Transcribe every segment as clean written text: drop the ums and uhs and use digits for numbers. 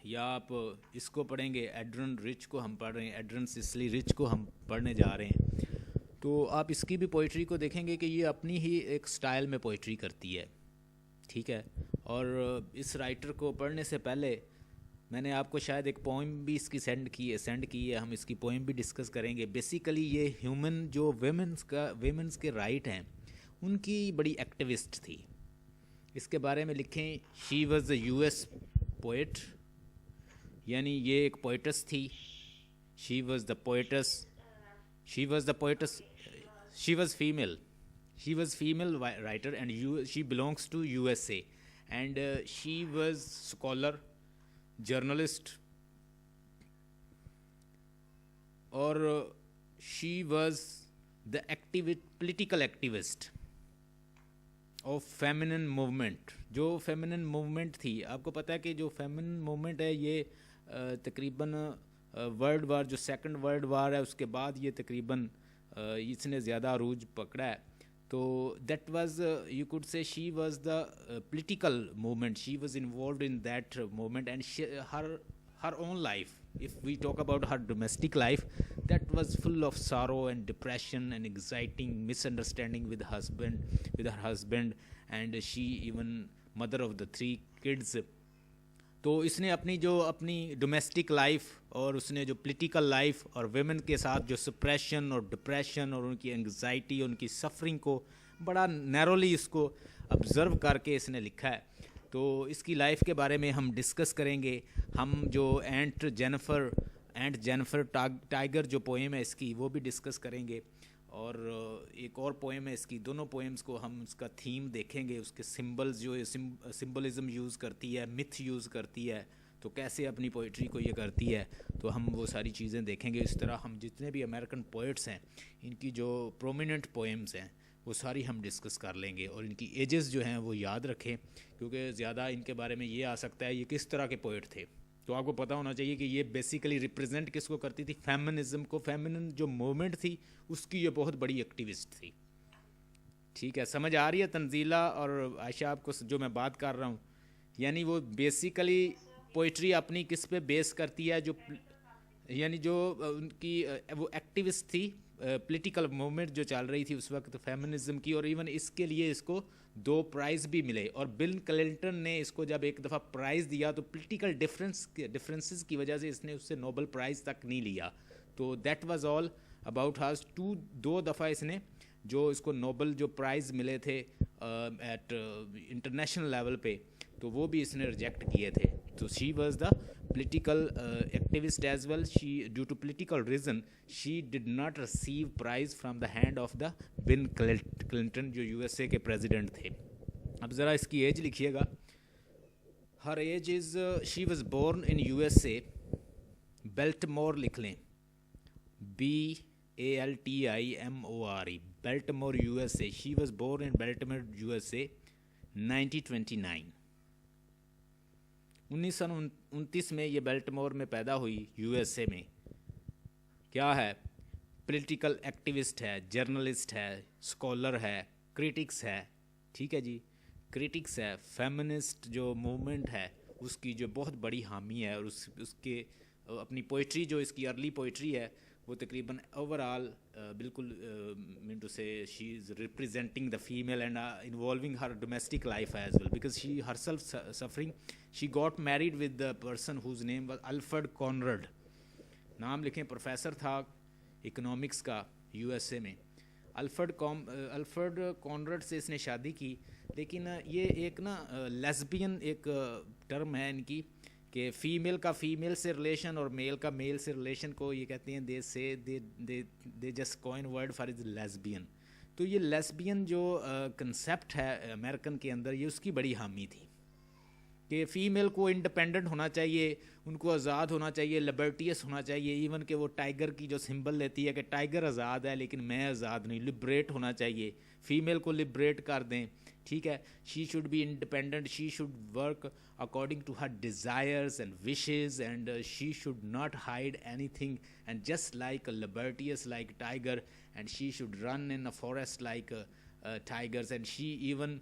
یا آپ اس کو پڑھیں گے، ایڈرن رچ کو ہم پڑھ رہے ہیں، ایڈرن سسلی رچ کو ہم پڑھنے جا رہے ہیں، تو آپ اس کی بھی پوئٹری کو دیکھیں گے کہ یہ اپنی ہی ایک سٹائل میں پوئٹری کرتی ہے. ٹھیک ہے. اور اس رائٹر کو پڑھنے سے پہلے میں نے آپ کو شاید ایک پوئم بھی اس کی سینڈ کی ہے، ہم اس کی پوئم بھی ڈسکس کریں گے. بیسیکلی یہ ہیومن جو ویمنس کے رائٹ ہیں ان کی بڑی ایکٹیوسٹ تھی. اس کے بارے میں لکھیں، she was a U S poet, یعنی یہ ایک پوئٹس تھی. شی was the poets, she was the poets, she was female, she was female writer and she belongs to USA, and she was scholar, journalist, or she was the political activist of feminine movement. جو feminine movement تھی، آپ کو پتہ ہے کہ جو feminine movement ہے یہ تقریباً ورلڈ وار، جو سیکنڈ ورلڈ وار ہے اس کے بعد یہ تقریباً اس نے زیادہ عروج پکڑا ہے. تو دیٹ واز یو کوڈ سے شی was the political movement, she was involved in that movement and her own life, if we talk about her domestic life, that was full of sorrow and depression and exciting misunderstanding with her husband, and she even mother of the 3 kids. تو اس نے اپنی domestic life اور اس نے جو political life اور women کے ساتھ جو سپریشن اور ڈپریشن اور ان کی انگزائٹی، ان کی سفرنگ کو بڑا نیرولی اس کو آبزرو کر کے اس نے لکھا ہے. تو اس کی لائف کے بارے میں ہم ڈسکس کریں گے. ہم جو اینٹ جینیفر ٹائگر جو پوئم ہے اس کی وہ بھی ڈسکس کریں گے، اور ایک اور پوئم ہے اس کی. دونوں پوئمز کو ہم اس کا تھیم دیکھیں گے، اس کے سمبلز جو سمبلزم یوز کرتی ہے، متھ یوز کرتی ہے، تو کیسے اپنی پوئٹری کو یہ کرتی ہے، تو ہم وہ ساری چیزیں دیکھیں گے. اس طرح ہم جتنے بھی امریکن پوئٹس ہیں ان کی جو پرومیننٹ پوئمز ہیں وہ ساری ہم ڈسکس کر لیں گے، اور ان کی ایجز جو ہیں وہ یاد رکھیں، کیونکہ زیادہ ان کے بارے میں یہ آ سکتا ہے یہ کس طرح کے پوئٹ تھے. تو آپ کو پتہ ہونا چاہیے کہ یہ بیسیکلی ریپرزینٹ کس کو کرتی تھی؟ فیمنزم کو. فیمنن جو موومنٹ تھی اس کی یہ بہت بڑی ایکٹیوسٹ تھی. ٹھیک ہے، سمجھ آ رہی ہے تنزیلہ اور عائشہ آپ کو جو میں بات کر رہا ہوں؟ یعنی وہ بیسیکلی پوئٹری اپنی کس پہ بیس کرتی ہے، جو یعنی جو ان کی وہ ایکٹیوسٹ تھی، پولیٹیکل موومنٹ جو چل رہی تھی اس وقت فیمنزم کی. اور ایون اس کے لیے اس کو 2 پرائز بھی ملے، اور بل کلنٹن نے اس کو جب ایک دفعہ پرائز دیا تو پولیٹیکل ڈفرینسز کی وجہ سے اس نے اس سے نوبل پرائز تک نہیں لیا. تو that was all about has. 2 دفعہ اس نے جو اس کو نوبل جو پرائز ملے تھے ایٹ انٹرنیشنل لیول پہ، تو وہ بھی اس نے ریجیکٹ کیے تھے. تو شی was the political activist as well. She, due to political reason, she did not receive prize from the hand of the Bill Clinton جو USA کے پریزیڈنٹ تھے. اب ذرا اس کی ایج لکھیے گا. her age is she was born in USA Baltimore، لکھ لیں BALTIMORE، Baltimore USA. she was born in Baltimore USA 1929. 1929 میں یہ بیلٹمور میں پیدا ہوئی، یو ایس اے میں. کیا ہے؟ پولیٹیکل ایکٹیوسٹ ہے، جرنلسٹ ہے، اسکالر ہے، کریٹکس ہے. ٹھیک ہے جی، کریٹکس ہے. فیمنسٹ جو موومنٹ ہے اس کی جو بہت بڑی حامی ہے، اور اس کے اپنی پوئٹری جو اس کی ارلی پوئٹری ہے وہ تقریباً اوور آل بالکل مین ٹو سے she is representing the female and involving her domestic life as well because she her self suffering. She got married with the person whose name was Alfred Conrad. نام لکھیں، professor تھا economics کا U S A میں. Alfred کانرڈ سے اس نے شادی کی. لیکن یہ ایک نا لیسبین ایک ٹرم ہے ان کی کہ فیمیل کا فیمیل سے ریلیشن اور میل کا میل سے ریلیشن کو یہ کہتے ہیں they just coin word for is lesbian. تو یہ لیسبین جو کنسیپٹ ہے امریکن کے اندر، یہ اس کی بڑی حامی تھی کہ فیمیل کو انڈیپینڈنٹ ہونا چاہیے، ان کو آزاد ہونا چاہیے، لبرٹیس ہونا چاہیے. ایون کہ وہ ٹائیگر کی جو سمبل لیتی ہے کہ ٹائیگر آزاد ہے لیکن میں آزاد نہیں، لبریٹ ہونا چاہیے، فیمیل کو لبریٹ کر دیں. ٹھیک ہے، she should be independent, she should work according to her desires and wishes and she should not hide anything and just like liberties like tiger and she should run in a forest like tigers. And she even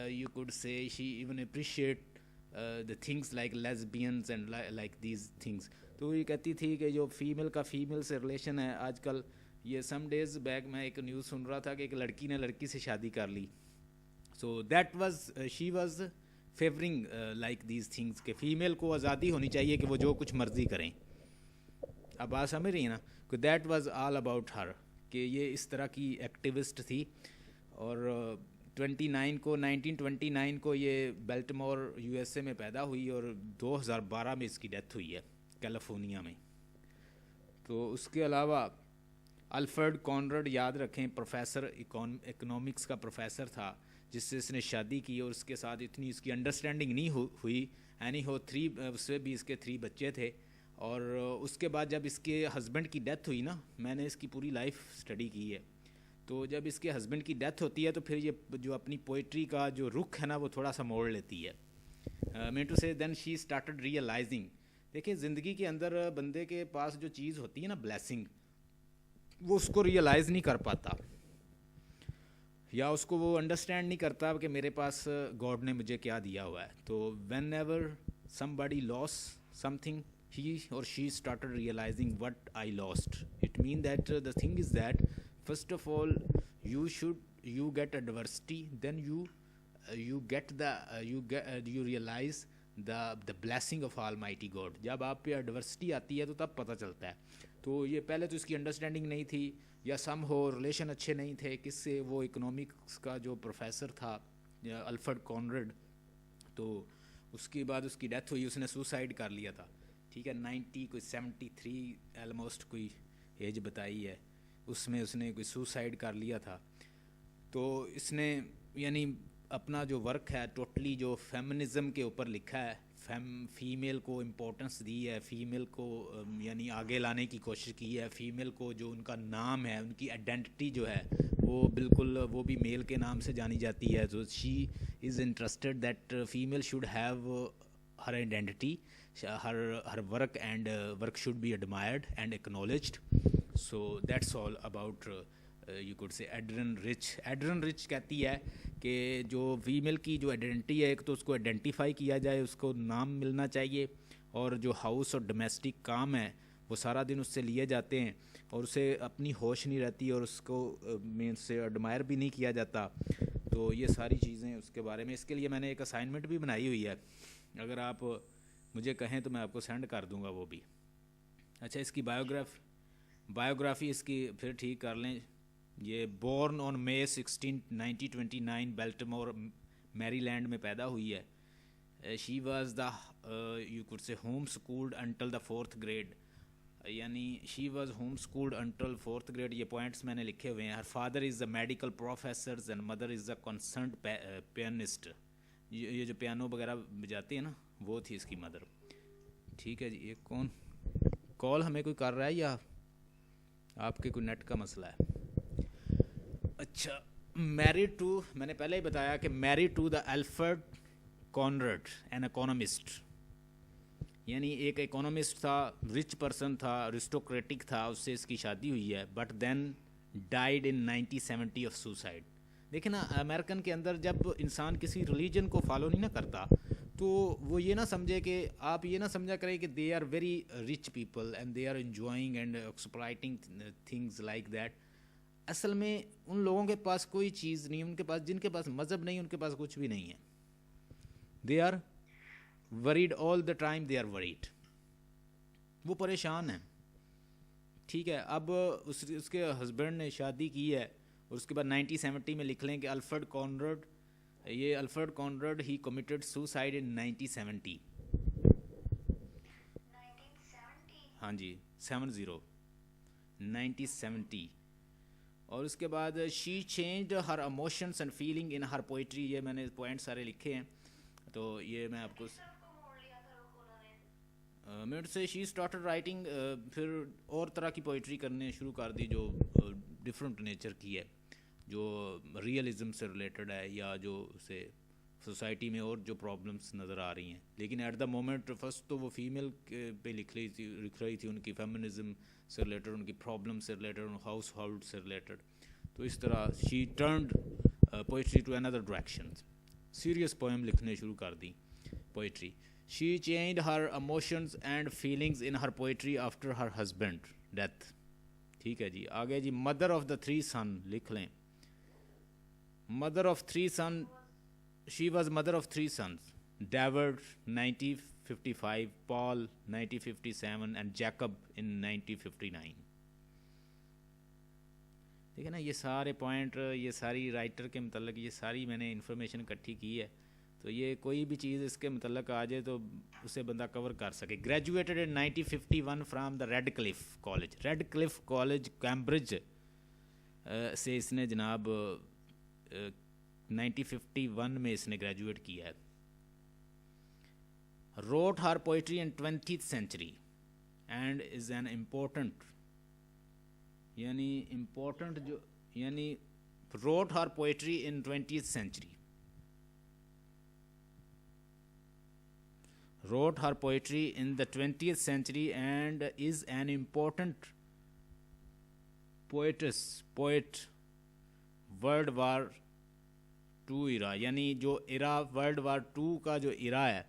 you could say she even appreciate the things like lesbians and like these things. تو یہ کہتی تھی کہ جو female کا female سے relation ہے آج کل, یہ سم ڈیز بیک میں ایک نیوز سن رہا تھا کہ ایک لڑکی نے لڑکی سے شادی کر لی. So that was she was favouring like these things, کہ فیمیل کو آزادی ہونی چاہیے کہ وہ جو کچھ مرضی کریں. اب بات سمجھ رہی ہیں نا, کہ that was all about her, کہ یہ اس طرح کی ایکٹیوسٹ تھی. اور 1929 کو یہ بیلٹمور یو ایس اے میں پیدا ہوئی اور 2012 میں اس کی ڈیتھ ہوئی ہے کیلیفورنیا میں. تو اس کے علاوہ الفرڈ کانرڈ, یاد رکھیں, پروفیسر اکنامکس کا پروفیسر تھا جس سے اس نے شادی کی, اور اس کے ساتھ اتنی اس کی انڈرسٹینڈنگ نہیں ہوئی. اینی ہو اس سے بھی اس کے 3 بچے تھے. اور اس کے بعد جب اس کے ہسبینڈ کی ڈیتھ ہوئی نا, میں نے اس کی پوری لائف اسٹڈی کی ہے, تو جب اس کے ہسبینڈ کی ڈیتھ ہوتی ہے تو پھر یہ جو اپنی پوئٹری کا جو رخ ہے نا وہ تھوڑا سا موڑ لیتی ہے. مین ٹو سے دین شی اسٹارٹڈ ریئلائزنگ. دیکھیں زندگی کے اندر بندے کے پاس جو چیز ہوتی ہے نا بلیسنگ, وہ اس کو ریئلائز نہیں کر پاتا, یا اس کو وہ انڈرسٹینڈ نہیں کرتا کہ میرے پاس گاڈ نے مجھے کیا دیا ہوا ہے. تو whenever somebody loss something, he or she started realizing what I lost. It means that the thing is that first of all you get adversity, then you realize the blessing of Almighty God. جب آپ پہ adversity آتی ہے تو تب پتہ چلتا ہے. تو یہ پہلے تو اس کی انڈرسٹینڈنگ نہیں تھی, یا سم ہو ریلیشن اچھے نہیں تھے. کس سے؟ وہ اکنامکس کا جو پروفیسر تھا الفرڈ کانرڈ, تو اس کے بعد اس کی ڈیتھ ہوئی, اس نے سوسائڈ کر لیا تھا. ٹھیک ہے, 73 آلموسٹ کوئی ایج بتائی ہے, اس میں اس نے کوئی سوسائڈ کر لیا تھا. تو اس نے یعنی اپنا جو ورک ہے ٹوٹلی جو فیمنزم کے اوپر لکھا ہے, فیمیل کو امپورٹنس دی ہے, فیمیل کو یعنی آگے لانے کی کوشش کی ہے. فیمیل کو جو ان کا نام ہے, ان کی آئیڈینٹی جو ہے وہ بالکل وہ بھی میل کے نام سے جانی جاتی ہے. تو she is interested that female should have her identity, her work and work should be admired and acknowledged. So that's all about you could say Adrienne Rich. Adrienne Rich کہتی ہے کہ جو فیمیل کی جو آئیڈینٹی ہے, ایک تو اس کو آئیڈینٹیفائی کیا جائے, اس کو نام ملنا چاہیے, اور جو ہاؤس اور ڈومیسٹک کام ہے وہ سارا دن اس سے لیے جاتے ہیں اور اسے اپنی ہوش نہیں رہتی, اور اس کو مین سے ایڈمائر بھی نہیں کیا جاتا. تو یہ ساری چیزیں اس کے بارے میں, اس کے لیے میں نے ایک اسائنمنٹ بھی بنائی ہوئی ہے, اگر آپ مجھے کہیں تو میں آپ کو سینڈ کر دوں گا وہ بھی. اچھا, اس کی بایوگرافی اس کی پھر ٹھیک کر لیں. یہ بورن آن May 16, 1929 بیلٹمور میری لینڈ میں پیدا ہوئی ہے. She was the you could say home schooled until the 4th grade, یعنی she was home schooled until 4th grade. یہ پوائنٹس میں نے لکھے ہوئے ہیں. Her father is a medical professor and mother is a concerned pianist. یہ جو piano وغیرہ بجاتے ہیں نا, وہ تھی اس کی مدر. ٹھیک ہے جی. یہ کون کال ہمیں کوئی کر رہا ہے یا آپ کے کوئی نیٹ کا مسئلہ ہے؟ اچھا, میریڈ ٹو, میں نے پہلے ہی بتایا کہ married to the Alfred Conrad, an economist, یعنی ایک اکانومسٹ تھا, رچ پرسن تھا, ارسٹوکریٹک تھا, اس سے اس کی شادی ہوئی ہے. But then died in 1970 of suicide. دیکھیں نا, امریکن کے اندر جب انسان کسی ریلیجن کو فالو نہیں نہ کرتا تو وہ یہ نہ سمجھے کہ آپ یہ نہ سمجھا کریں کہ they are very rich people and they are enjoying and exploiting things like that. اصل میں ان لوگوں کے پاس کوئی چیز نہیں, ان کے پاس جن کے پاس مذہب نہیں, ان کے پاس کچھ بھی نہیں ہے. They are worried all the time, they are worried, وہ پریشان ہیں. ٹھیک ہے, اب اس کے ہسبینڈ نے شادی کی ہے, اور اس کے بعد 1970 میں لکھ لیں کہ الفرڈ کانرڈ, یہ الفرڈ کانرڈ ہی کمیٹڈ سوسائڈ ان 1970. ہاں جی, 1970. اور اس کے بعد she changed her emotions and feeling in her poetry. یہ میں نے پوائنٹ سارے لکھے ہیں, تو یہ میں آپ کو منٹ سے شی اسٹارٹڈ رائٹنگ, پھر اور طرح کی پوئٹری کرنے شروع کر دی جو ڈفرینٹ نیچر کی ہے, جو ریئلزم سے ریلیٹڈ ہے, یا جو اسے سوسائٹی میں اور جو پرابلمس نظر آ رہی ہیں. لیکن ایٹ دا مومنٹ فرسٹ تو وہ فیمیل پہ لکھ رہی تھی, ان کی فیمنزم سے ریلیٹڈ, ان کی پرابلم سے ریلیٹڈ, ہاؤس ہولڈ سے ریلیٹڈ. تو اس طرح شی ٹرنڈ پوئٹری ٹو اندر ڈائریکشن, سیریس پوئم لکھنے شروع کر دی. poetry. She changed her emotions and feelings in her poetry after her husband death. ٹھیک ہے جی. آگے جی mother of the three son لکھ لیں. mother of three son, she was mother of three sons, David 1955, Paul 1957 and Jacob in 1959. دیکھیں نا یہ سارے point, یہ ساری رائٹر کے متعلق یہ ساری میں نے انفارمیشن اکٹھی کی ہے, تو یہ کوئی بھی چیز اس کے متعلق آ جائے تو اسے بندہ کور کر سکے. Graduated in 1951 from the Radcliffe college, Radcliffe college Cambridge سے اس نے جناب 1951 میں اس نے گریجویٹ کیا ہے. wrote her poetry in 20th century and is an important جو wrote her poetry in 20th century, wrote her poetry in the 20th century and is an important poet World War II era, یعنی جو ایرا World War II کا جو ایرا ہے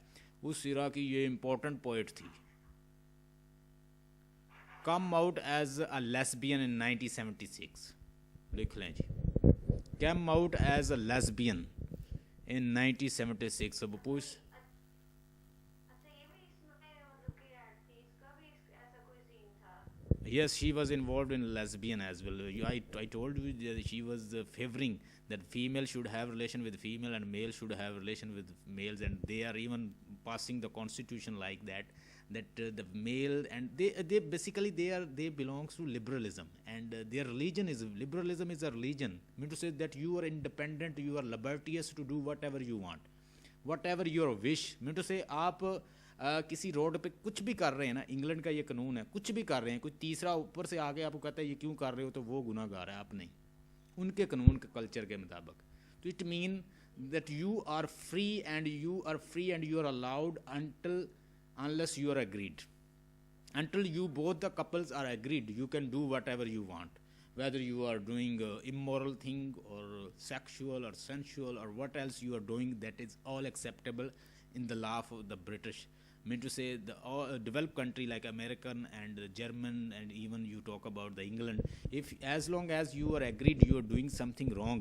اس ایرا کی یہ important poet تھی. Come out as a lesbian in 1976 لکھ لیں جی. Come out as a lesbian in 1976. اب پوچھ yes, she was involved in lesbian as well. I told you that she was favoring that female should have relation with female and male should have relation with males, and they are even passing the constitution like that the male and they basically they belongs to liberalism, and their religion is liberalism is a religion. I mean to say that you are independent, you are libertarious to do whatever you want, whatever your wish. I mean to say آپ کسی road پہ کچھ بھی کر رہے ہیں نا, England کا یہ قانون ہے, کچھ بھی کر رہے ہیں, کوئی تیسرا اوپر سے آگے آپ کو کہتا ہے یہ کیوں کر رہے ہو, تو وہ گناہ گار ہے, آپ نہیں, ان کے قانون کے کلچر کے مطابق. تو it mean that you are free and you are allowed unless you are agreed, until you both the couples are agreed, you can do whatever you want, whether you are doing immoral thing or sexual or sensual or what else you are doing, that is all acceptable in the law of the British. I mean to say the developed country like American and German and even you talk about the England, if as long as you are agreed you are doing something wrong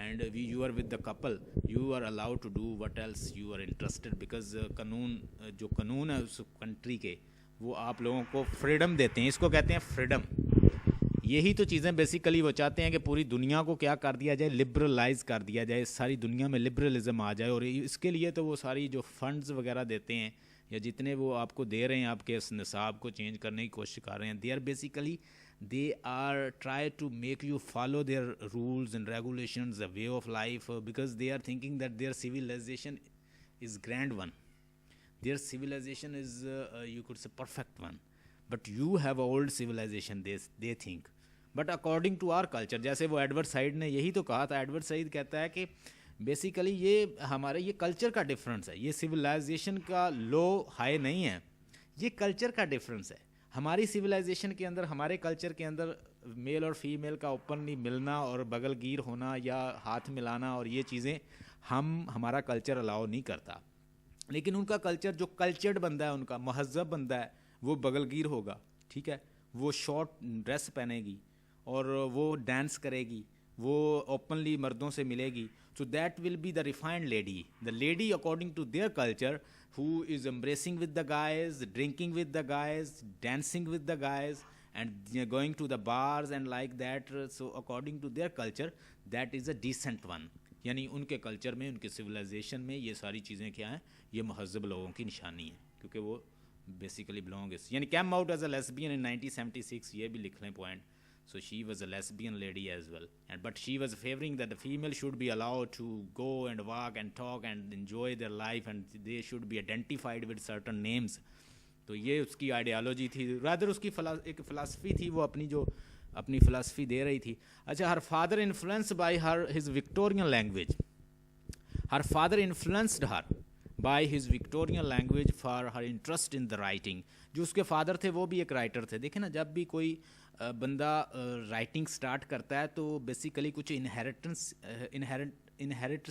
and you are with the couple, you are allowed to do what else you are interested, because قانون جو قانون ہے اس country کے وہ آپ لوگوں کو freedom دیتے ہیں, اس کو کہتے ہیں فریڈم. یہی تو چیزیں بیسیکلی وہ چاہتے ہیں کہ پوری دنیا کو کیا کر دیا جائے, لبرلائز کر دیا جائے, ساری دنیا میں لبرلزم آ جائے. اور اس کے لیے تو وہ ساری جو فنڈز وغیرہ دیتے ہیں یا جتنے وہ آپ کو دے رہے ہیں, آپ کے اس نصاب کو چینج کرنے کی کوشش کر رہے ہیں, they are basically they are try to make you follow their rules and regulations, the way of life, because they are thinking that their civilization is grand one, their civilization is you could say perfect one, but you have old civilization, they think. But according to our culture, جیسے وہ Edward side نے یہی تو کہا تھا, Edward side کہتا ہے کہ بیسیکلی یہ ہمارے یہ کلچر کا ڈفرینس ہے, یہ سویلائزیشن کا لو ہائی نہیں ہے, یہ کلچر کا ڈفرینس ہے. ہماری سویلائزیشن کے اندر, ہمارے کلچر کے اندر میل اور فیمیل کا اوپنلی ملنا اور بغل گیر ہونا یا ہاتھ ملانا اور یہ چیزیں ہمارا کلچر الاؤ نہیں کرتا. لیکن ان کا کلچر, جو کلچرڈ بندہ ہے, ان کا مہذب بندہ ہے, وہ بغل گیر ہوگا, ٹھیک ہے, وہ شارٹ ڈریس پہنے گی اور وہ ڈانس کرے گی, وہ اوپنلی مردوں سے ملے گی. So that will be the refined lady, the lady according to their culture, who is embracing with the guys, drinking with the guys, dancing with the guys, and going to the bars and like that. So according to their culture, that is a decent one. یعنی ان کے culture میں, ان کے civilisation میں یہ ساری چیزیں کیا ہیں, یہ مہذب لوگوں کی نشانی ہے, کیونکہ وہ بیسیکلی بلونگ اس, یعنی came out as a lesbian in 1976, یہ بھی لکھ لیں point. So she was a lesbian lady as well, but she was favoring that the female should be allowed to go and walk and talk and enjoy their life, and they should be identified with certain names. تو یہ اس کی ideology تھی, rather اس کی ایک philosophy تھی, وہ اپنی philosophy دے رہی تھی. اچھا, her father influenced by his Victorian language. Her father influenced her by his Victorian language for her interest in the writing. جو اس کے فادر تھے وہ بھی ایک رائٹر تھے. دیکھیں نا, جب بھی کوئی بندہ رائٹنگ سٹارٹ کرتا ہے تو بیسیکلی کچھ انہیریٹ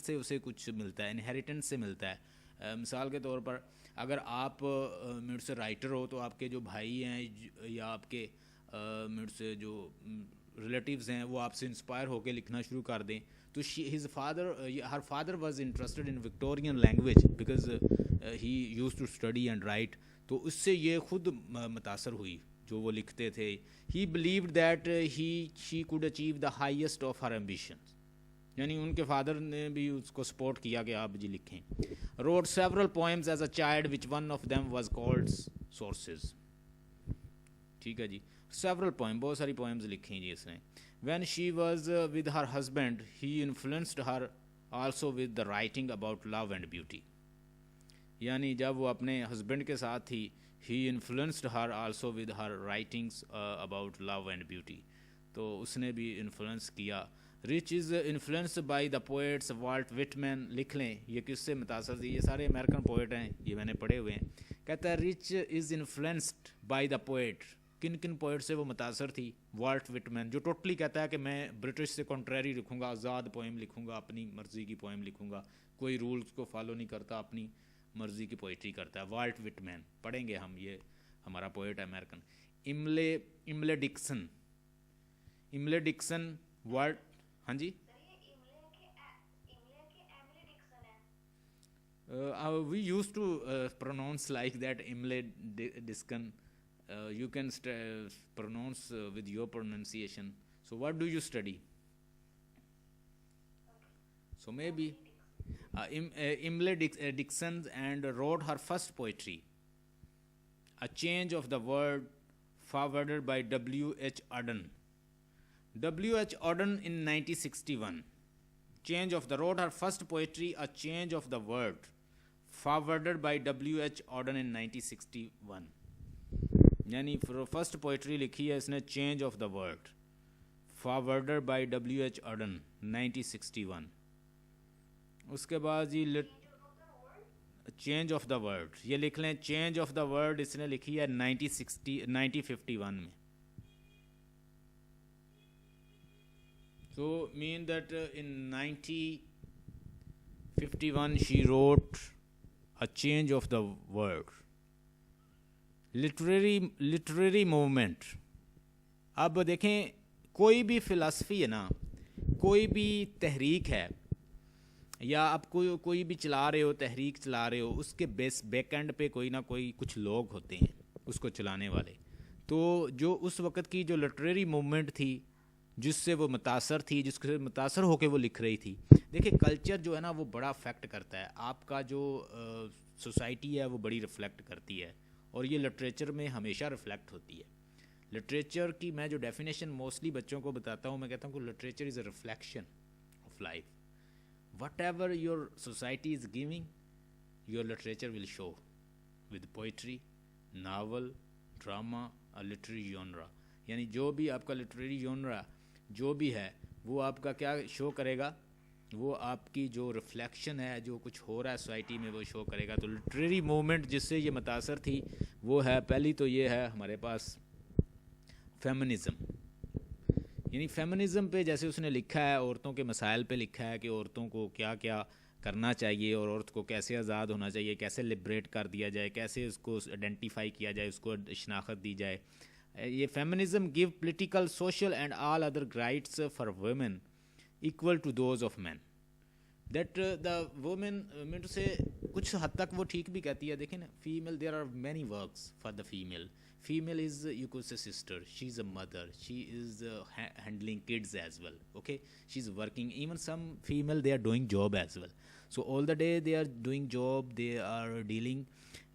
سے اسے کچھ ملتا ہے, انہیریٹنس سے ملتا ہے. مثال کے طور پر اگر آپ میرے سے رائٹر ہو تو آپ کے جو بھائی ہیں یا آپ کے میرے سے جو ریلیٹیوز ہیں وہ آپ سے انسپائر ہو کے لکھنا شروع کر دیں. تو her father was interested in Victorian language because he use to study and write. تو اس سے یہ خود متاثر ہوئی جو وہ لکھتے تھے. He believed that she could achieve the highest of her ambitions, یعنی ان کے فادر نے بھی اس کو سپورٹ کیا کہ آپ جی لکھیں. Wrote several poems as a child which one of them was called Sources. ٹھیک ہے جی, سیورل پوئم, بہت ساری پوئمز لکھی جی اس نے. When she was with her husband he influenced her also with the writing about love and beauty. یعنی جب وہ اپنے ہسبینڈ کے ساتھ تھی, he influenced her also with her writings about love and beauty. تو اس نے بھی انفلوئنس کیا. Rich is influenced by the poets Walt Whitman. لکھ لیں یہ کس سے متاثر تھی, یہ سارے امریکن پوئٹ ہیں, یہ میں نے پڑھے ہوئے ہیں. کہتا ہے rich is influenced by the poet. کن کن پوئٹ سے وہ متاثر تھی؟ والٹ وٹمین, جو ٹوٹلی کہتا ہے کہ میں برٹش سے کنٹریری لکھوں گا, آزاد پوئم لکھوں گا, اپنی مرضی کی پوئم لکھوں گا, کوئی رولز کو فالو نہیں کرتا, اپنی مرضی کی پوئٹری کرتا ہے. والٹ وٹمین پڑھیں گے ہم, یہ ہمارا پوئٹ ہے امریکن. املے ڈکسن. املے ڈکسن والٹ, ہاں جی, we used to pronounce like that, Imle Diskan. You can pronounce with your pronunciation. So what do you study? So maybe Imle Dixon and wrote her first poetry, A Change of the World, forwarded by W.H. Auden. W.H. Auden in 1961. Wrote her first poetry, A Change of the World, forwarded by W.H. Auden in 1961. یعنی first poetry لکھی ہے اس نے, change of the world, foreword by W.H. Auden 1961. اس کے بعد جی change of the world, یہ لکھ لیں, چینج آف دا ورلڈ اس نے لکھی ہے 1951 میں. So mean that in 1951 she wrote A Change of the World. Literary movement. اب دیکھیں کوئی بھی فلسفی ہے نا, کوئی بھی تحریک ہے, یا آپ کوئی بھی چلا رہے ہو, تحریک چلا رہے ہو, اس کے بیک اینڈ پہ کوئی نہ کوئی کچھ لوگ ہوتے ہیں اس کو چلانے والے. تو جو اس وقت کی جو لٹریری موومنٹ تھی, جس سے وہ متاثر تھی, جس سے متاثر ہو کے وہ لکھ رہی تھی. دیکھیں کلچر جو ہے نا وہ بڑا افیکٹ کرتا ہے, آپ کا جو سوسائٹی ہے وہ بڑی ریفلیکٹ کرتی ہے, اور یہ لٹریچر میں ہمیشہ ریفلیکٹ ہوتی ہے. لٹریچر کی میں جو ڈیفینیشن موسٹلی بچوں کو بتاتا ہوں, میں کہتا ہوں کہ literature is a reflection of life. Whatever your society is giving, your literature will show with poetry, novel, drama, literary genre. یعنی جو بھی آپ کا لٹریری جونرا جو بھی ہے وہ آپ کا کیا شو کرے گا, وہ آپ کی جو ریفلیکشن ہے, جو کچھ ہو رہا ہے سوسائٹی میں وہ شو کرے گا. تو لٹریری موومنٹ جس سے یہ متاثر تھی وہ ہے, پہلی تو یہ ہے ہمارے پاس فیمنزم. یعنی فیمنزم پہ جیسے اس نے لکھا ہے, عورتوں کے مسائل پہ لکھا ہے کہ عورتوں کو کیا کیا کرنا چاہیے, اور عورت کو کیسے آزاد ہونا چاہیے, کیسے لبریٹ کر دیا جائے, کیسے اس کو آئیڈینٹیفائی کیا جائے, اس کو شناخت دی جائے. یہ feminism give political, social and all other rights for women equal to those of men. That the women mean to say کچھ حد تک وہ ٹھیک بھی کہتی ہے. دیکھیں نا, female, there are many works for the female. Female is, you could say, sister, she is a mother, she is handling kids as well, okay, she is working. Even some female, they are doing job as well. So all the day they are doing job, they are dealing,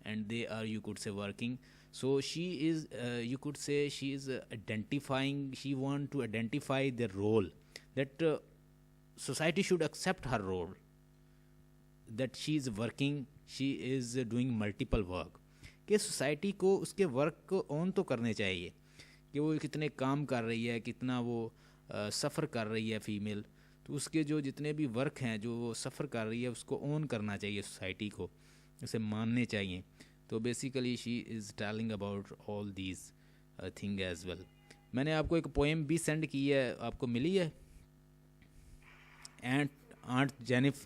and they are, you could say, working. So she is, you could say, she is identifying, she want to identify their role, that society should accept her role, that she is working, she is doing multiple work. کہ society کو اس کے work کو اون تو کرنے چاہیے کہ وہ کتنے کام کر رہی ہے, کتنا وہ سفر کر رہی ہے فیمیل. تو اس کے جو جتنے بھی ورک ہیں جو وہ سفر کر رہی ہے اس کو اون کرنا چاہیے, سوسائٹی کو اسے ماننے چاہیے. تو basically she is telling about all these thing as well. میں نے آپ کو ایک پوئم بھی سینڈ کی ہے, آپ کو ملی ہے, aunt جینف.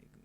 1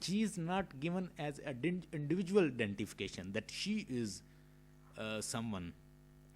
She is not given as a individual identification that she is someone,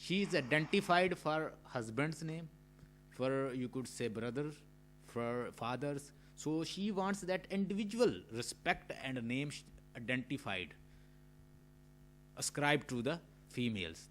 She is identified for husband's name, for you could say brother, for fathers. So she wants that individual respect and name identified, ascribed to the females.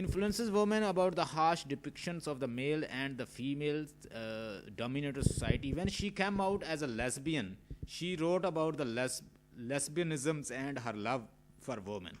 Influences women about the harsh depictions of the male and the female dominated society. When she came out as a lesbian, she wrote about the lesbianisms and her love for women.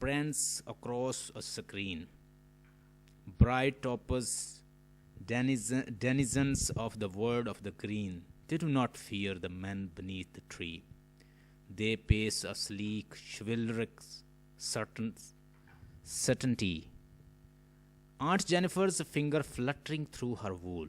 prance across a screen. Bright toppers, denizens of the world of the green, they do not fear the men beneath the tree. They pace a sleek, chivalric certainty. Aunt Jennifer's finger fluttering through her wool.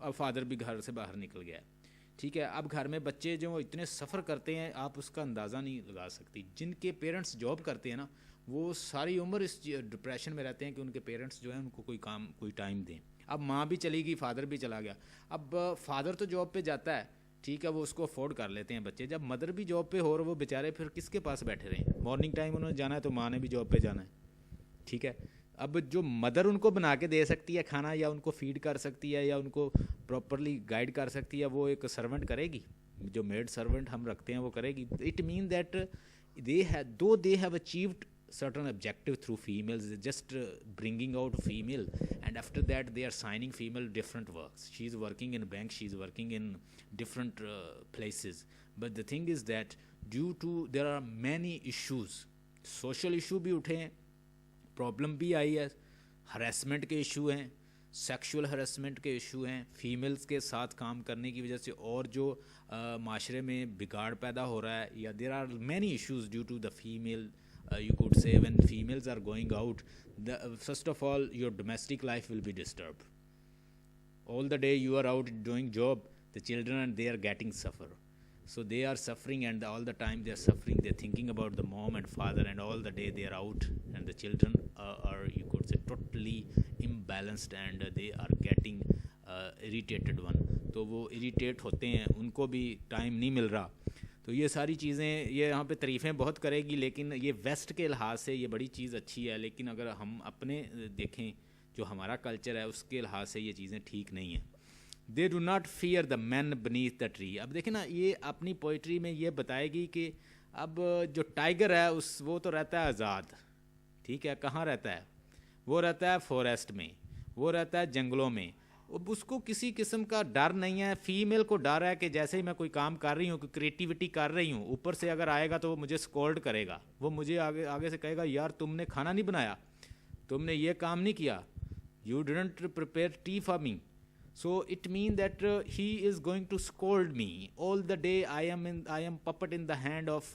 اب father بھی گھر سے باہر نکل گیا. ٹھیک ہے, اب گھر میں بچے جو اتنے سفر کرتے ہیں آپ اس کا اندازہ نہیں لگا سکتی. جن کے پیرنٹس جاب کرتے ہیں نا وہ ساری عمر اس ڈپریشن میں رہتے ہیں کہ ان کے پیرنٹس جو ہیں ان کو کوئی کام کوئی ٹائم دیں. اب ماں بھی چلی گئی, فادر بھی چلا گیا. اب فادر تو جاب پہ جاتا ہے, ٹھیک ہے, وہ اس کو افورڈ کر لیتے ہیں بچے. جب مدر بھی جاب پہ ہو اور وہ بیچارے پھر کس کے پاس بیٹھے رہیں؟ مارننگ ٹائم انہوں نے جانا ہے تو ماں نے بھی جاب پہ جانا ہے. ٹھیک ہے, اب جو مدر ان کو بنا کے دے سکتی ہے کھانا یا ان کو فیڈ کر سکتی ہے یا ان کو پراپرلی گائیڈ کر سکتی ہے وہ ایک سرونٹ کرے گی. جو میڈ سرونٹ ہم رکھتے ہیں وہ کرے گی. It mean that they have achieved certain objective through females, just bringing out female, and after that they are signing female different works. She is working in a bank, she is working in different places, but the thing is that due to there are many issues, social issue بھی اٹھے ہیں, problem بھی آئی ہے, harassment کے issue ہیں, sexual harassment کے issue ہیں females کے ساتھ کام کرنے کی وجہ سے, اور جو معاشرے میں بگاڑ پیدا ہو رہا ہے, یا there are many issues due to the female. You could say when females are going out, first of all your domestic life will be disturbed. All the day you are out doing job, the children and they are getting suffer. So they are suffering, and all the time they are suffering, they are thinking about the mom and father, and all the day they are out, and the children are you could say totally imbalanced, and they are getting irritated one. تو وہ irritate ہوتے ہیں, ان کو بھی time نہیں مل رہا. تو یہ ساری چیزیں یہ یہاں پہ تعریفیں بہت کرے گی, لیکن یہ ویسٹ کے لحاظ سے یہ بڑی چیز اچھی ہے, لیکن اگر ہم اپنے دیکھیں جو ہمارا کلچر ہے اس کے لحاظ سے یہ چیزیں ٹھیک نہیں ہیں. They do not fear the man beneath the tree. اب دیکھیں نا, یہ اپنی پوئٹری میں یہ بتائے گی کہ اب جو ٹائیگر ہے وہ تو رہتا ہے آزاد. ٹھیک ہے, کہاں رہتا ہے؟ وہ رہتا ہے فوریسٹ میں, وہ رہتا ہے جنگلوں میں. اب اس کو کسی قسم کا ڈر نہیں ہے. فیمیل کو ڈر ہے کہ جیسے ہی میں کوئی کام کر رہی ہوں, کوئی کریٹیوٹی کر رہی ہوں, اوپر سے اگر آئے گا تو وہ مجھے اسکولڈ کرے گا, وہ مجھے آگے سے کہے گا یار تم نے کھانا نہیں بنایا, تم نے یہ کام نہیں کیا, you didn't prepare T for me. So it means that he is going to scold me all the day. I am puppet in the hand of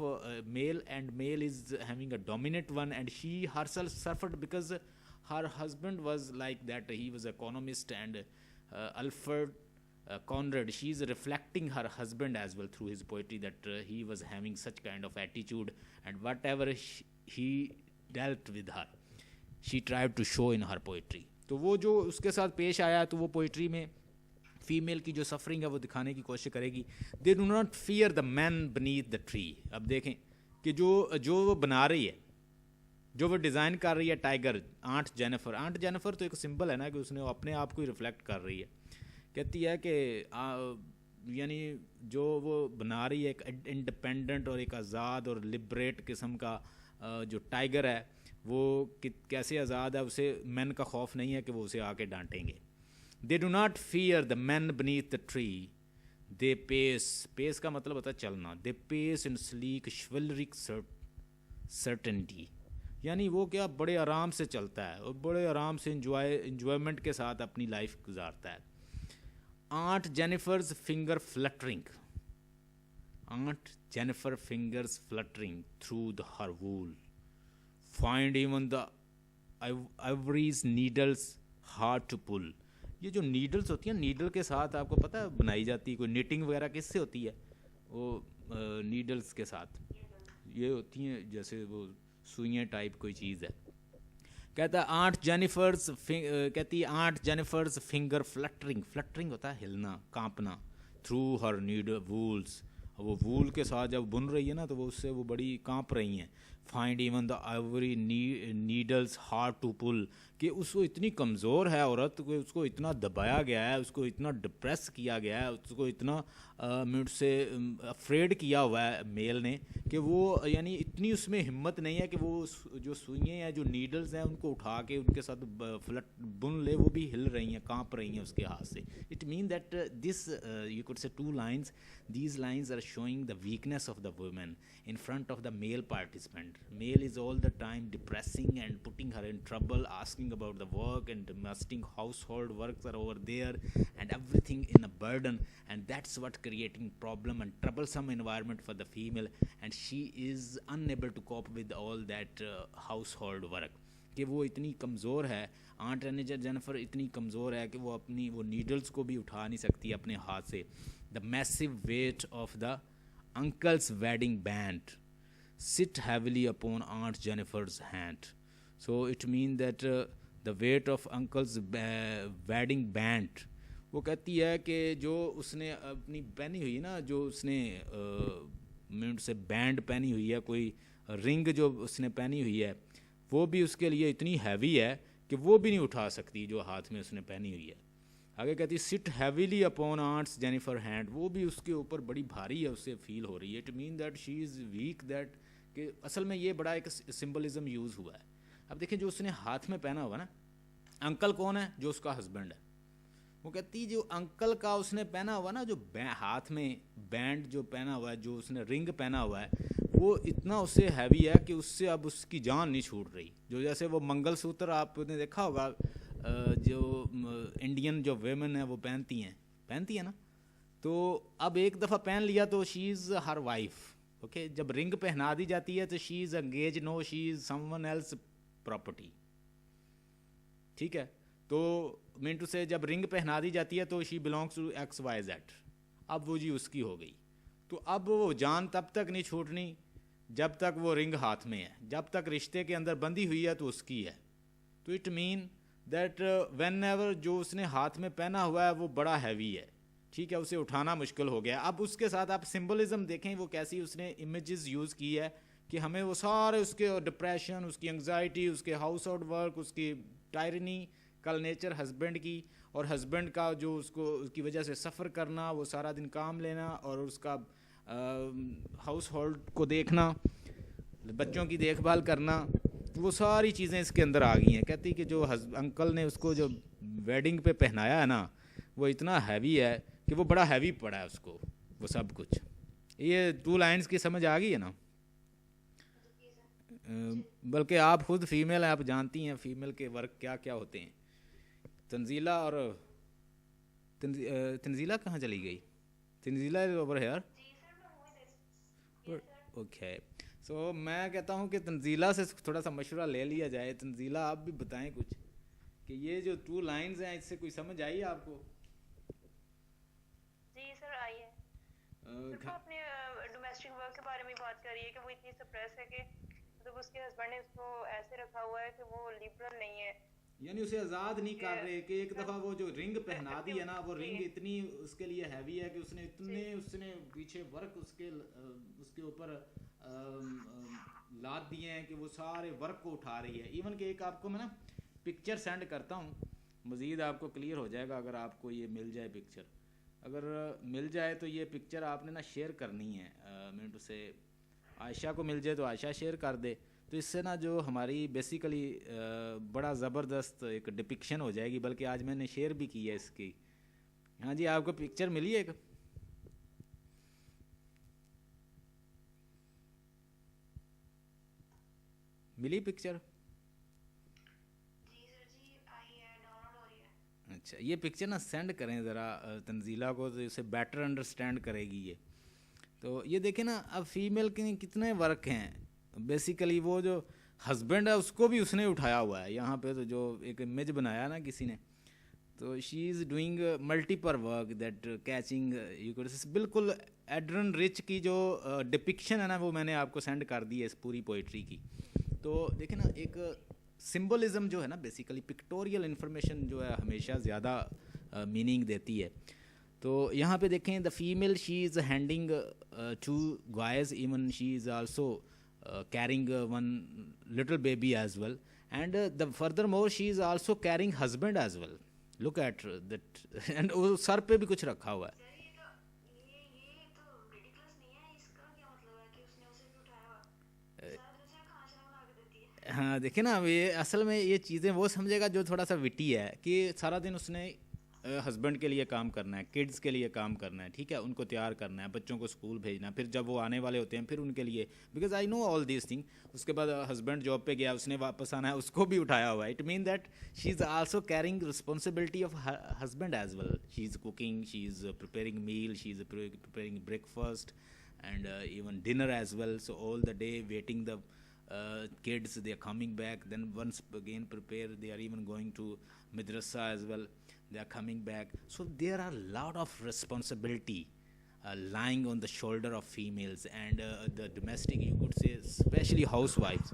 male, and male is having a dominant one, and she herself suffered because her husband was like that. He was economist, and Alfred Conrad, she is reflecting her husband as well through his poetry, that he was having such kind of attitude, and whatever he dealt with her, she tried to show in her poetry. تو وہ جو اس کے ساتھ پیش آیا تو وہ poetry میں فیمیل کی جو سفرنگ ہے وہ دکھانے کی کوشش کرے گی. They do not fear the man beneath the tree. اب دیکھیں کہ جو وہ بنا رہی ہے, جو وہ ڈیزائن کر رہی ہے ٹائیگر, آنٹ جینیفر تو ایک سمبل ہے نا کہ اس نے اپنے آپ کو ہی ریفلیکٹ کر رہی ہے. کہتی ہے کہ یعنی جو وہ بنا رہی ہے ایک انڈیپینڈنٹ اور ایک آزاد اور لبریٹ قسم کا جو ٹائیگر ہے, وہ کیسے آزاد ہے, اسے مین کا خوف نہیں ہے کہ وہ اسے آ کے ڈانٹیں گے. They do not fear the man beneath the tree. They pace کا مطلب ہوتا ہے چلنا. دے پیس ان سلیک شولرک سرٹنٹی, یعنی وہ کیا بڑے آرام سے چلتا ہے اور بڑے آرام سے انجوائمنٹ کے ساتھ اپنی لائف گزارتا ہے. Aunt Jennifer's finger fluttering. Aunt Jennifer fingers fluttering through the her wool. Find even the ivory's needles hard to pull. یہ جو نیڈلز ہوتی ہیں, نیڈل کے ساتھ آپ کو پتہ ہے بنائی جاتی ہے کوئی نیٹنگ وغیرہ کس سے ہوتی ہے؟ وہ نیڈلز کے ساتھ یہ ہوتی ہیں جیسے وہ سوئیاں ٹائپ کوئی چیز ہے. کہتا ہے آنٹ جینیفرز فنگر فلٹرنگ ہوتا ہے ہلنا, کانپنا. تھرو ہر نیڈل وولز, وہ وول کے ساتھ جب بن رہی ہے نا تو وہ اس سے وہ بڑی کانپ رہی ہیں. Find even the ivory needles hard to pull, کہ اس کو اتنی کمزور ہے عورت, کہ اس کو اتنا دبایا گیا ہے, اس کو اتنا ڈپریس کیا گیا ہے, اس کو اتنا منٹ سے افریڈ کیا ہوا ہے میل نے, کہ وہ یعنی اتنی اس میں ہمت نہیں ہے کہ وہ جو سوئیاں ہیں جو نیڈلز ہیں ان کو اٹھا کے ان کے ساتھ بن لے, وہ بھی ہل رہی ہیں, کانپ رہی ہیں اس کے ہاتھ سے. It mean that this you could say two lines, these lines are showing the weakness of the women in front of the male participant. Male is all the time depressing and putting her in trouble, asking about the work, and domestic household works are over there, and everything in a burden, and that's what creating problem and troublesome environment for the female, and she is unable to cope with all that household work. کہ وہ اتنی کمزور ہے, aunt rainy Jennifer اتنی کمزور ہے کہ وہ اپنی وہ نیڈلز کو بھی اٹھا نہیں سکتی اپنے ہاتھ سے. The massive weight of the uncle's wedding band sit heavily upon Aunt Jennifer's hand. So it means that the weight of uncle's wedding band, وہ کہتی ہے کہ جو اس نے اپنی پہنی ہوئی نا, جو اس نے منٹ سے بینڈ پہنی ہوئی ہے, کوئی رنگ جو اس نے پہنی ہوئی ہے, وہ بھی اس کے لیے اتنی ہیوی ہے کہ وہ بھی نہیں اٹھا سکتی جو ہاتھ میں اس نے پہنی ہوئی ہے. آگے کہتی سٹ heavily upon aunts Jennifer hand, وہ بھی اس کے اوپر بڑی بھاری ہے, اسے فیل ہو رہی ہے. It mean that she is weak, that کہ اصل میں یہ بڑا ایک سمبلزم یوز ہوا ہے. اب دیکھیں جو اس نے ہاتھ میں پہنا ہوا نا, انکل کون ہے؟ جو اس کا ہسبینڈ ہے. وہ کہتی جو انکل کا اس نے پہنا ہوا نا, جو ہاتھ میں بینڈ جو پہنا ہوا ہے, جو اس نے رنگ پہنا ہوا ہے, وہ اتنا اس سے ہیوی ہے کہ اس سے اب اس کی جان نہیں چھوٹ رہی. جو جیسے وہ منگل سوتر آپ نے دیکھا ہوگا جو انڈین جو ویمن ہیں وہ پہنتی ہیں نا, تو اب ایک دفعہ پہن لیا تو she is Hare wife. Okay, جب رنگ پہنا دی جاتی ہے تو she is engage, know she is some one else property. ٹھیک ہے, تو مینٹو سے جب رنگ پہنا دی جاتی ہے تو she belongs to X Y Z. اب وہ جی اس کی ہو گئی, تو اب وہ جان تب تک نہیں چھوٹنی جب تک وہ رنگ ہاتھ میں ہے, جب تک رشتے کے اندر بندھی ہوئی ہے تو اس کی ہے. تو it mean that when ever جو اس نے ہاتھ میں پہنا ہوا ہے وہ بڑا ہیوی ہے. ٹھیک ہے, اسے اٹھانا مشکل ہو گیا. اب اس کے ساتھ آپ سمبلزم دیکھیں وہ کیسی اس نے امیجز یوز کی ہے کہ ہمیں وہ سارے اس کے ڈپریشن, اس کی انگزائٹی, اس کے ہاؤس ہولڈ ورک, اس کی ٹائرنی کل نیچر ہسبینڈ کی, اور ہسبینڈ کا جو اس کو اس کی وجہ سے سفر کرنا, وہ سارا دن کام لینا, اور اس کا ہاؤس ہولڈ کو دیکھنا, بچوں کی دیکھ بھال کرنا, وہ ساری چیزیں اس کے اندر آ گئی ہیں. کہتی کہ جو انکل نے اس کو جو ویڈنگ پہ پہنایا ہے نا, وہ اتنا ہیوی ہے کہ وہ بڑا ہیوی پڑا ہے اس کو وہ سب کچھ. یہ 2 لائنز کی سمجھ آ گئی ہے نا؟ بلکہ آپ خود فیمیل ہیں, آپ جانتی ہیں فیمیل کے ورک کیا کیا ہوتے ہیں. تنزیلہ اور تنزیلہ کہاں چلی گئی؟ تنزیلہ از اوور ہیئر. اوکے, سو میں کہتا ہوں کہ تنزیلہ سے تھوڑا سا مشورہ لے لیا جائے. تنزیلہ آپ بھی بتائیں کچھ کہ یہ جو 2 لائنز ہیں اس سے کوئی سمجھ آئی ہے آپ کو؟ جی سر آئی ہے. صرف اپنے ڈومیسٹک ورک کے بارے میں بات کر رہی ہے کہ وہ اتنی سپریس ہے کہ مطلب اس کے ہسبینڈ نے اس کو ایسے رکھا ہوا ہے کہ وہ لبرل نہیں ہے, یعنی اسے آزاد نہیں کر رہے. کہ ایک دفعہ وہ جو رنگ پہنا دی ہے نا, وہ رنگ اتنی اس کے لیے ہیوی ہے کہ اس نے پیچھے ورک اس کے اوپر لاد دیے ہیں کہ وہ سارے ورک کو اٹھا رہی ہے. ایون کہ ایک آپ کو میں نا پکچر سینڈ کرتا ہوں, مزید آپ کو کلیئر ہو جائے گا اگر آپ کو یہ مل جائے پکچر. اگر مل جائے تو یہ پکچر آپ نے نا شیئر کرنی ہے. منٹ سے عائشہ کو مل جائے تو عائشہ شیئر کر دے, تو اس سے نا جو ہماری بیسیکلی بڑا زبردست ایک ڈپکشن ہو جائے گی. بلکہ آج میں نے شیئر بھی کی ہے اس کی. ہاں جی, آپ کو پکچر ملی ہے ایک؟ ملی پکچر؟ اچھا, یہ پکچر نا سینڈ کریں ذرا تنزیلہ کو, تو اسے بیٹر انڈرسٹینڈ کرے گی یہ. تو یہ دیکھیں نا, اب فیمیل کے کتنے ورک ہیں. بیسیکلی وہ جو ہسبینڈ ہے اس کو بھی اس نے اٹھایا ہوا ہے. یہاں پہ تو جو ایک امیج بنایا نا کسی نے, تو she is doing multiple work that catching you could. بالکل ایڈرن رچ کی جو ڈپکشن ہے نا, وہ میں نے آپ کو سینڈ کر دی ہے اس پوری پوئٹری کی. تو دیکھیں نا, ایک سمبلزم جو ہے نا, بیسیکلی پکٹوریل انفارمیشن جو ہے ہمیشہ زیادہ میننگ دیتی ہے. تو یہاں پہ دیکھیں, the female she is handing 2 guys, even she is also carrying one little baby as well, and the furthermore she is also carrying husband as well. Look at that. And وہ سر پہ بھی کچھ رکھا ہوا ہے. ہاں دیکھیں نا, یہ اصل میں یہ چیزیں وہ سمجھے گا جو تھوڑا سا وٹی ہے, کہ سارا دن اس نے ہسبینڈ کے لیے کام کرنا ہے, کڈس کے لیے کام کرنا ہے, ٹھیک ہے, ان کو تیار کرنا ہے, بچوں کو اسکول بھیجنا ہے, پھر جب وہ آنے والے ہوتے ہیں پھر ان کے لیے, because I know all this thing. اس کے بعد ہسبینڈ جاب پہ گیا, اس نے واپس آنا ہے, اس کو بھی اٹھایا ہوا ہے. It mean that she is also carrying responsibility of husband as well. She is cooking, she is preparing meal, she is preparing breakfast and even dinner as well. So all the day waiting the kids, they are coming back, then once again prepare, they are even going to madrasa as well, they are coming back. So there are a lot of responsibility lying on the shoulder of females and the domestic, you could say, especially housewives.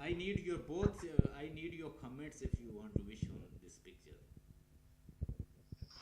I need your both. I need your comments if you want to wish on this picture.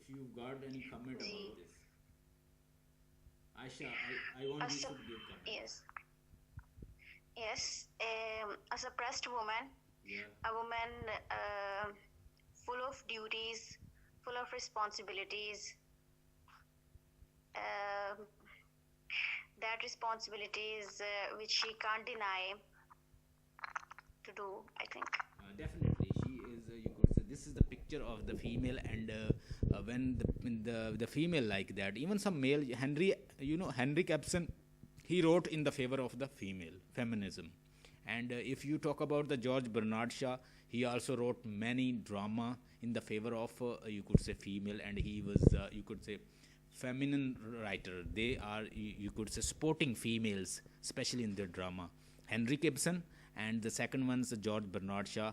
If you got any comment about this, Aisha, I want you to give comment. Yes. Yes. A suppressed woman, a woman full of duties, full of responsibilities. That responsibilities which she can't deny to do, I think. Definitely, she is. You could say this is the picture of the female, and when the female like that, even some male, Henry Capson, he wrote in the favor of the female feminism, and if you talk about the George Bernard Shaw, he also wrote many drama in the favor of you could say female, and he was you could say feminine writer. They are, you could say, supporting females, especially in their drama. Henry Gibson, and the second one is George Bernard Shaw,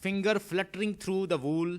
finger fluttering through the wool,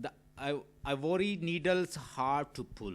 the ivory needles hard to pull,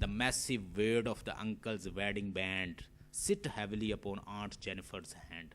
The massive weight of the uncle's wedding band sit heavily upon Aunt Jennifer's hand,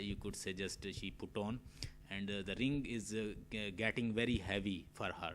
you could say just she put on, and the ring is getting very heavy for her.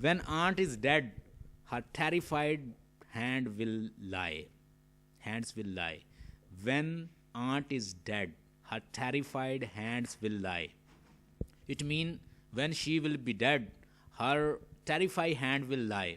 When aunt is dead, her terrified hands will lie. When aunt is dead, her terrified hands will lie. It means when she will be dead, her terrified hand will lie.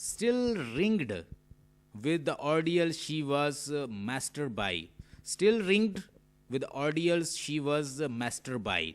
Still ringed with the ordeal she was mastered by. Still ringed with the ordeals she was mastered by.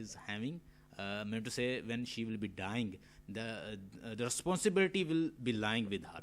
is having, meant to say when she will be dying, the responsibility will be lying with her.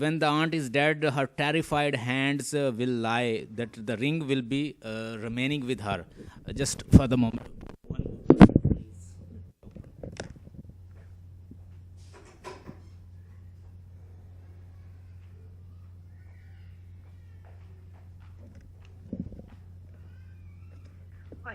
when the aunt is dead, her terrified hands will lie, that the ring will be remaining with her. Just for the moment.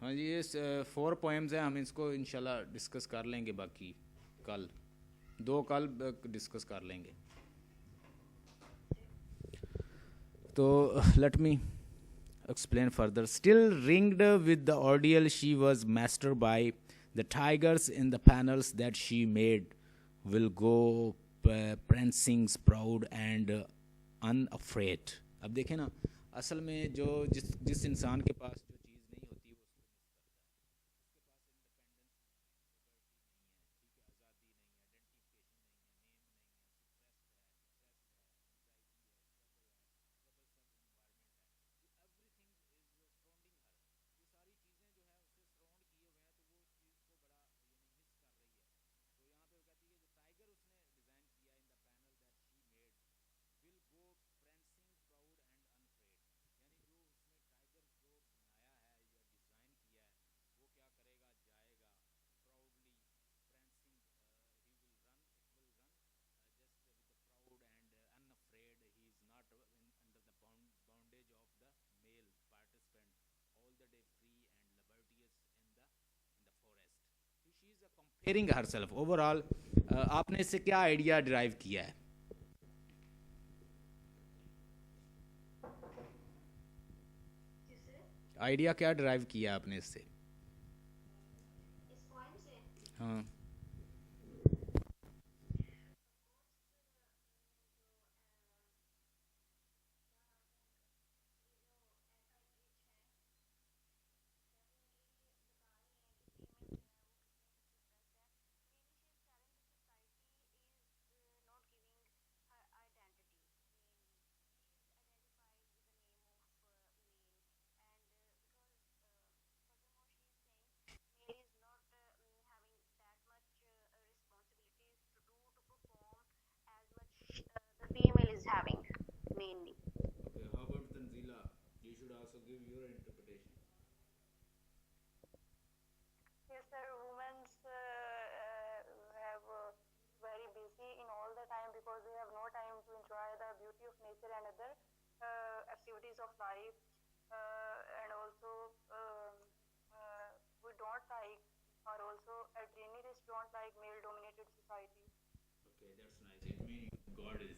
ہاں جی یہ 4 poems ہیں, ہم اس کو انشاءاللہ discuss کر لیں گے, باقی کل 2 کل ڈسکس کر لیں گے. تو let me explain further. Still ringed with the ordeal, she was mastered by the tigers in the panels that she made will go prancing proud and unafraid. اب دیکھیں نا, اصل میں جو جس انسان کے پاس جو چیز نہیں ہوتی وہ comparing herself overall. آپ نے اس سے کیا آئیڈیا ڈرائیو کیا ہے؟ آئیڈیا کیا ڈرائیو کیا آپ نے اس سے؟ ہاں female is having mainly. Okay, how about Tanzila? You should also give your interpretation. Yes, sir. Women's have very busy in all the time because they have no time to enjoy the beauty of nature and other activities of life. And also, we don't like, or also adrenalists don't like male-dominated society. Okay, that's nice. It means God is.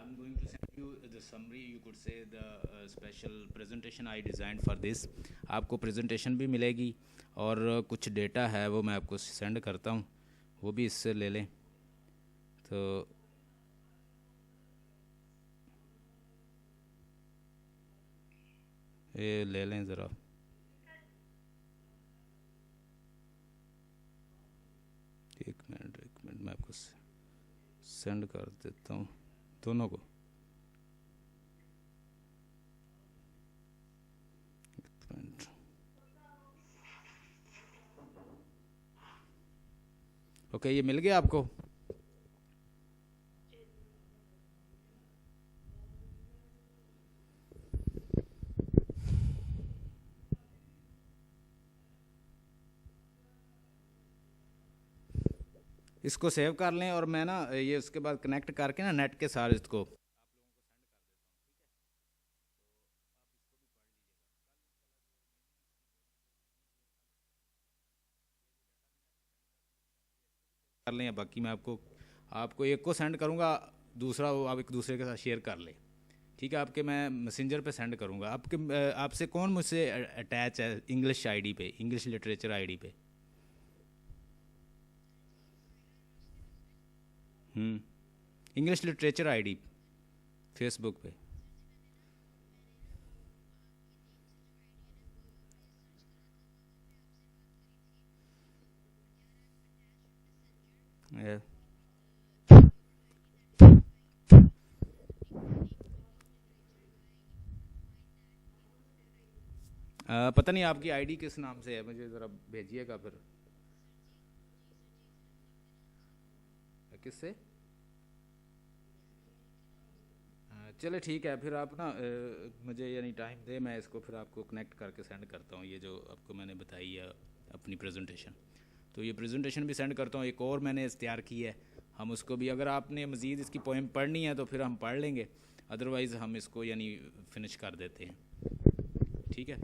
I'm going to send you the summary. You could say the special presentation I designed for this. آپ کو presentation بھی ملے گی اور کچھ data ہے وہ میں آپ کو سینڈ کرتا ہوں, وہ بھی اس سے لے لیں. تو یہ لے لیں ذرا. ایک منٹ میں آپ کو سینڈ کر دیتا ہوں دونوں کو. اوکے, یہ مل گیا آپ کو؟ اس کو سیو کر لیں اور میں نا یہ اس کے بعد کنیکٹ کر کے نا نیٹ کے ساتھ اس کو کر لیں. باقی میں آپ کو ایک کو سینڈ کروں گا, دوسرا وہ آپ ایک دوسرے کے ساتھ شیئر کر لیں. ٹھیک ہے, آپ کے میں میسنجر پہ سینڈ کروں گا. آپ سے کون مجھ سے اٹیچ ہے انگلش آئی ڈی پہ, انگلش لٹریچر آئی ڈی پہ؟ English literature I D Facebook پہ. پتہ نہیں آپ کی آئی ڈی کس نام سے ہے, مجھے ذرا بھیجیے گا پھر. کس سے؟ چلے ٹھیک ہے, پھر آپ نا مجھے یعنی ٹائم دے, میں اس کو پھر آپ کو کنیکٹ کر کے سینڈ کرتا ہوں. یہ جو آپ کو میں نے بتائی ہے اپنی پریزنٹیشن, تو یہ پریزنٹیشن بھی سینڈ کرتا ہوں. ایک اور میں نے تیار کی ہے, ہم اس کو بھی, اگر آپ نے مزید اس کی پوئم پڑھنی ہے تو پھر ہم پڑھ لیں گے, ادروائز ہم اس کو یعنی فنش کر دیتے ہیں. ٹھیک ہے.